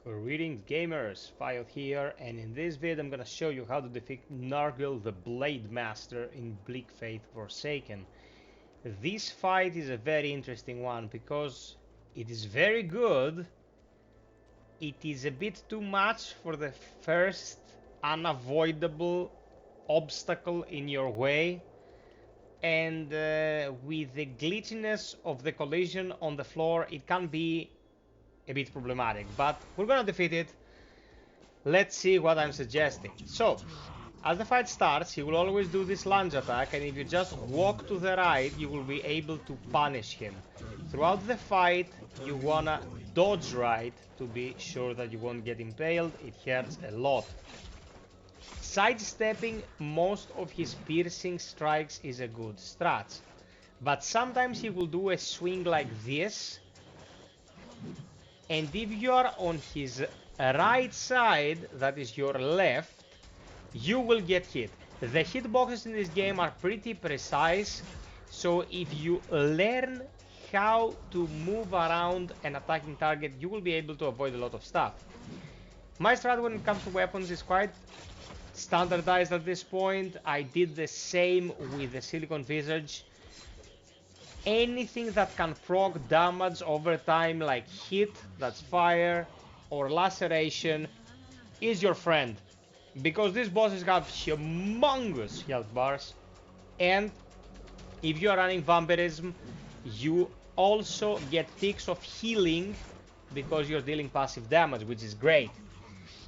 Greetings gamers, FiOth here, and in this video I'm gonna show you how to defeat Nurgel the Blademaster in Bleak Faith Forsaken. This fight is a very interesting one because it is very good. It is a bit too much for the first unavoidable obstacle in your way, and with the glitchiness of the collision on the floor it can be a bit problematic, but we're gonna defeat it. Let's see what I'm suggesting. So, as the fight starts, he will always do this lunge attack, and if you just walk to the right, you will be able to punish him. Throughout the fight, you wanna dodge right to be sure that you won't get impaled. It hurts a lot. Sidestepping most of his piercing strikes is a good strat, but sometimes he will do a swing like this, and if you are on his right side, that is your left, you will get hit. The hitboxes in this game are pretty precise, so if you learn how to move around an attacking target, you will be able to avoid a lot of stuff. My strat when it comes to weapons is quite standardized at this point. I did the same with the Silicon Visage. Anything that can proc damage over time, like hit, that's fire, or laceration, is your friend, because these bosses have humongous health bars, and if you are running vampirism, you also get ticks of healing because you're dealing passive damage, which is great.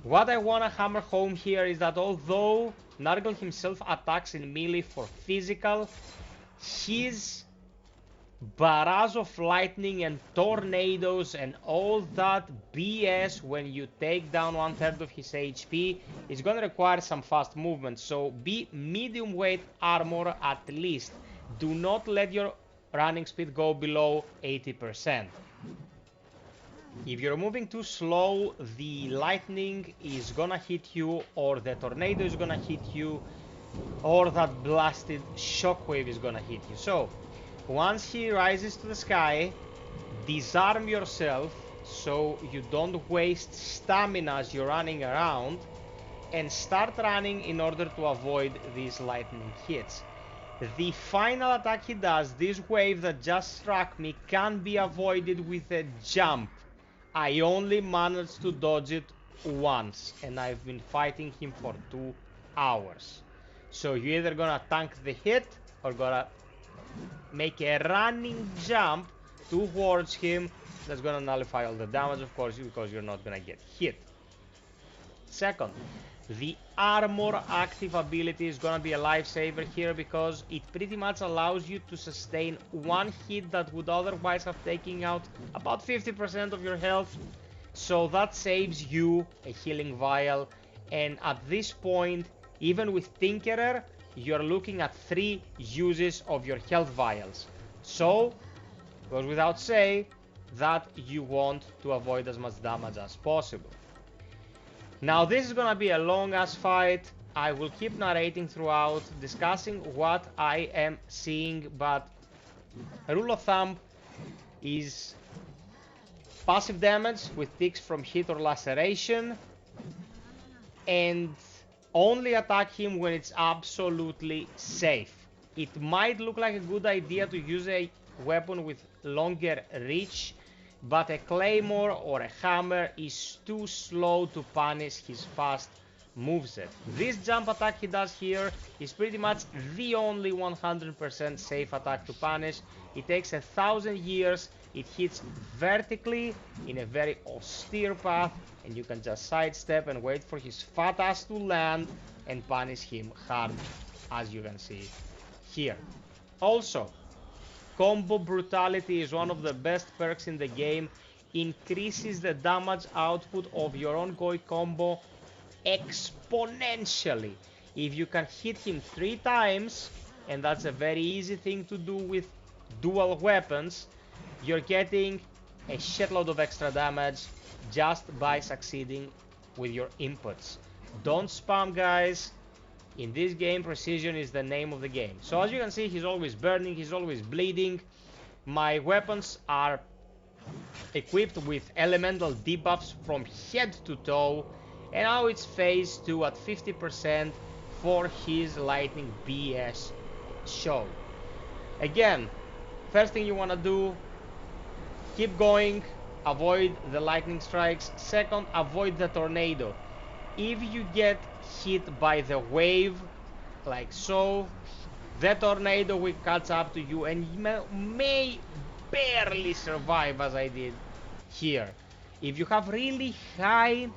What I want to hammer home here is that although Nurgel himself attacks in melee for physical, his barrage of lightning and tornadoes and all that BS when you take down 1/3 of his HP is gonna require some fast movement, so be medium weight armor at least. Do not let your running speed go below 80%. If you're moving too slow, the lightning is gonna hit you, or the tornado is gonna hit you, or that blasted shockwave is gonna hit you. So once he rises to the sky, disarm yourself so you don't waste stamina as you're running around, and start running in order to avoid these lightning hits. The final attack he does, this wave that just struck me, can be avoided with a jump. I only managed to dodge it once, and I've been fighting him for 2 hours. So you're either gonna tank the hit or gonna make a running jump towards him. That's gonna nullify all the damage, of course, because you're not gonna get hit. Second, the armor active ability is gonna be a lifesaver here because it pretty much allows you to sustain one hit that would otherwise have taken out about 50% of your health. So that saves you a healing vial, and at this point, even with Tinkerer, you're looking at 3 uses of your health vials. So, goes without say that you want to avoid as much damage as possible. Now this is gonna be a long ass fight. I will keep narrating throughout, discussing what I am seeing, but a rule of thumb is passive damage with ticks from hit or laceration, and only attack him when it's absolutely safe. It might look like a good idea to use a weapon with longer reach, but a claymore or a hammer is too slow to punish his fast moveset. This jump attack he does here is pretty much the only 100% safe attack to punish. It takes 1,000 years, it hits vertically in a very austere path, and you can just sidestep and wait for his fat ass to land and punish him hard, as you can see here. Also, combo brutality is one of the best perks in the game. Increases the damage output of your ongoing combo exponentially. If you can hit him 3 times, and that's a very easy thing to do with dual weapons, you're getting a shitload of extra damage just by succeeding with your inputs. Don't spam, guys. In this game, precision is the name of the game. So as you can see, he's always burning, he's always bleeding. My weapons are equipped with elemental debuffs from head to toe, and now it's phase 2 at 50% for his lightning BS show. Again, first thing you want to do, keep going, avoid the lightning strikes. Second, avoid the tornado. If you get hit by the wave, like so, the tornado will catch up to you and you may barely survive, as I did here. If you have really high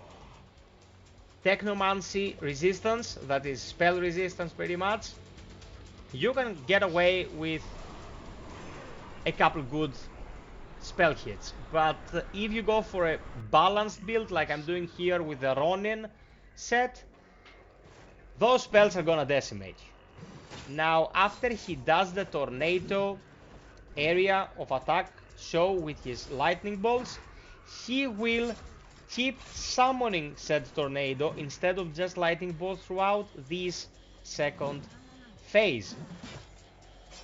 technomancy resistance, that is spell resistance pretty much, you can get away with a couple good spell hits. But if you go for a balanced build like I'm doing here with the Ronin set, those spells are gonna decimate. Now after he does the tornado area of attack show with his lightning bolts, he will keep summoning said tornado instead of just lightning bolts throughout this second phase.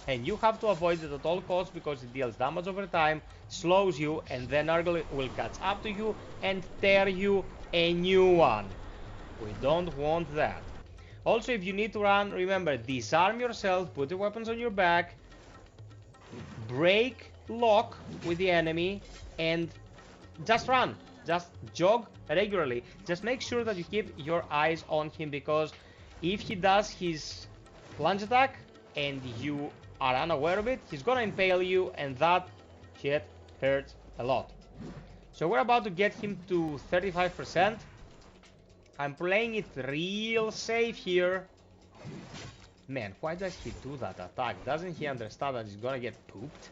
And you have to avoid it at all costs because it deals damage over time, slows you, and then Nurgle will catch up to you and tear you a new one. We don't want that. Also, if you need to run, remember, disarm yourself, put the weapons on your back, break lock with the enemy, and just run. Just jog regularly. Just make sure that you keep your eyes on him, because if he does his plunge attack and you are unaware of it, he's gonna impale you, and that shit hurts a lot. So we're about to get him to 35%. I'm playing it real safe here. Man, why does he do that attack? Doesn't he understand that he's gonna get pooped?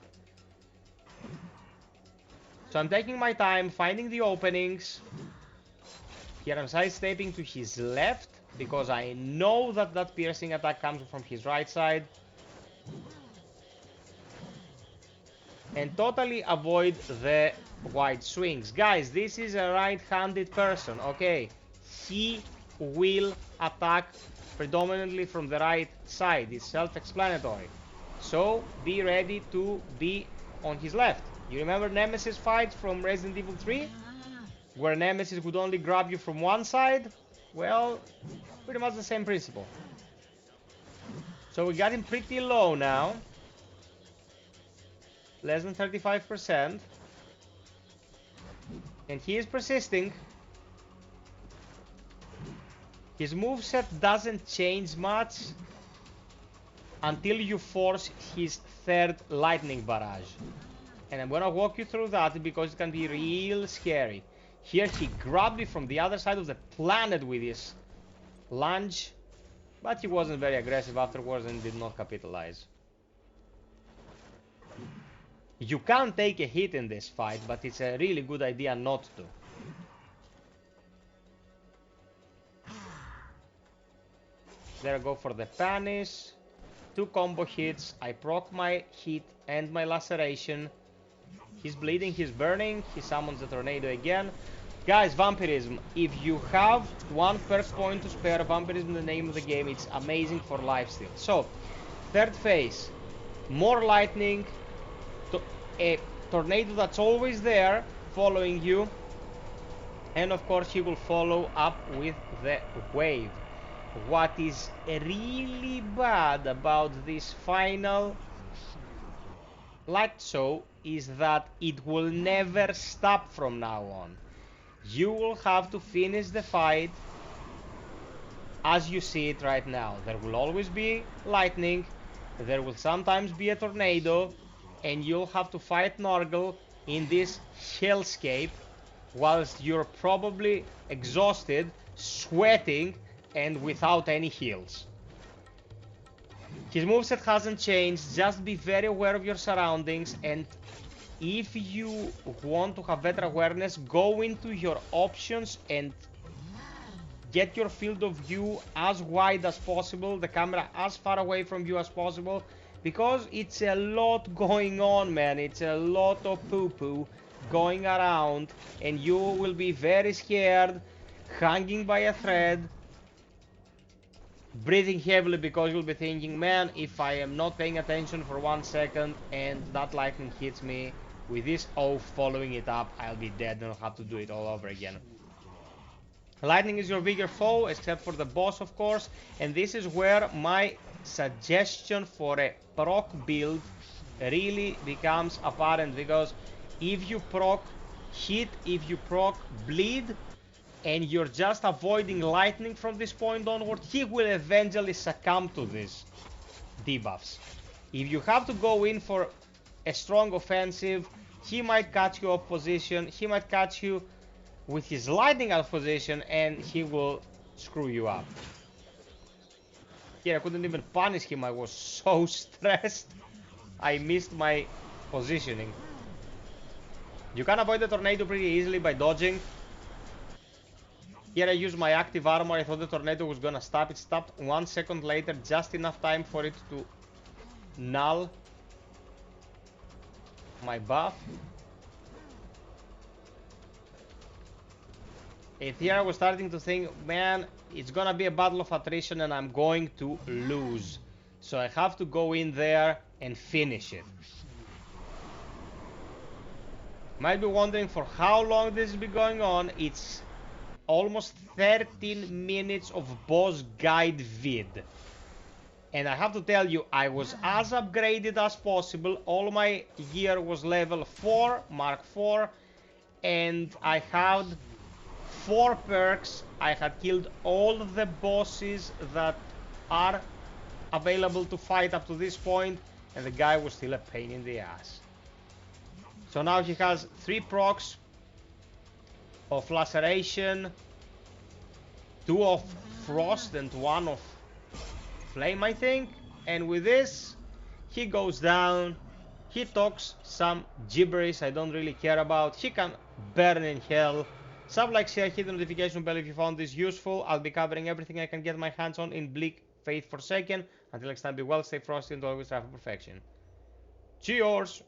So I'm taking my time, finding the openings. Here I'm sidestepping to his left, because I know that that piercing attack comes from his right side. And totally avoid the wide swings. Guys, this is a right-handed person, okay? He will attack predominantly from the right side. It's self-explanatory. So be ready to be on his left. You remember Nemesis fights from Resident Evil 3? Where Nemesis would only grab you from one side? Well, pretty much the same principle. So we got him pretty low now. Less than 35%. And he is persisting. His moveset doesn't change much until you force his third lightning barrage. And I'm gonna walk you through that because it can be real scary. Here he grabbed me from the other side of the planet with his lunge, but he wasn't very aggressive afterwards and did not capitalize. You can take a hit in this fight, but it's a really good idea not to. There I go for the punish. 2 combo hits. I proc my hit and my laceration. He's bleeding, he's burning. He summons the tornado again. Guys, vampirism. If you have 1 perk point to spare, vampirism in the name of the game, it's amazing for lifesteal. So, third phase. More lightning. A tornado that's always there, following you. And of course, he will follow up with the wave. What is really bad about this final light show is that it will never stop from now on. You will have to finish the fight as you see it right now. There will always be lightning, there will sometimes be a tornado, and you'll have to fight Nurgle in this hellscape whilst you're probably exhausted, sweating, and without any heals. His moveset hasn't changed, just be very aware of your surroundings, and if you want to have better awareness, go into your options and get your field of view as wide as possible, the camera as far away from you as possible, because it's a lot going on, man. It's a lot of poo-poo going around, and you will be very scared, hanging by a thread, breathing heavily because you'll be thinking, man, if I am not paying attention for 1 second and that lightning hits me, With this oath following it up, I'll be dead and I'll have to do it all over again. Lightning is your bigger foe, except for the boss, of course. And this is where my suggestion for a proc build really becomes apparent, because if you proc hit, if you proc bleed, and you're just avoiding lightning from this point onward, he will eventually succumb to these debuffs. If you have to go in for a strong offensive, he might catch you off position, he might catch you with his lightning out position, and he will screw you up. Here I couldn't even punish him, I was so stressed. I missed my positioning. You can avoid the tornado pretty easily by dodging. Here I used my active armor, I thought the tornado was gonna stop. It stopped 1 second later, just enough time for it to null my buff. And here I was starting to think, man, it's gonna be a battle of attrition and I'm going to lose. So I have to go in there and finish it. Might be wondering for how long this has been going on. It's almost 13 minutes of boss guide vid. And I have to tell you, I was as upgraded as possible. All my gear was level 4, Mark 4. And I had 4 perks. I had killed all the bosses that are available to fight up to this point. And the guy was still a pain in the ass. So now he has 3 procs of laceration, 2 of frost and 1 of flame, I think. And with this, he goes down. He talks some gibberish I don't really care about. He can burn in hell. Sub, like, share, hit the notification bell if you found this useful. I'll be covering everything I can get my hands on in Bleak Faith Forsaken. Until next time, be well, stay frosty, and always strive for perfection. Cheers!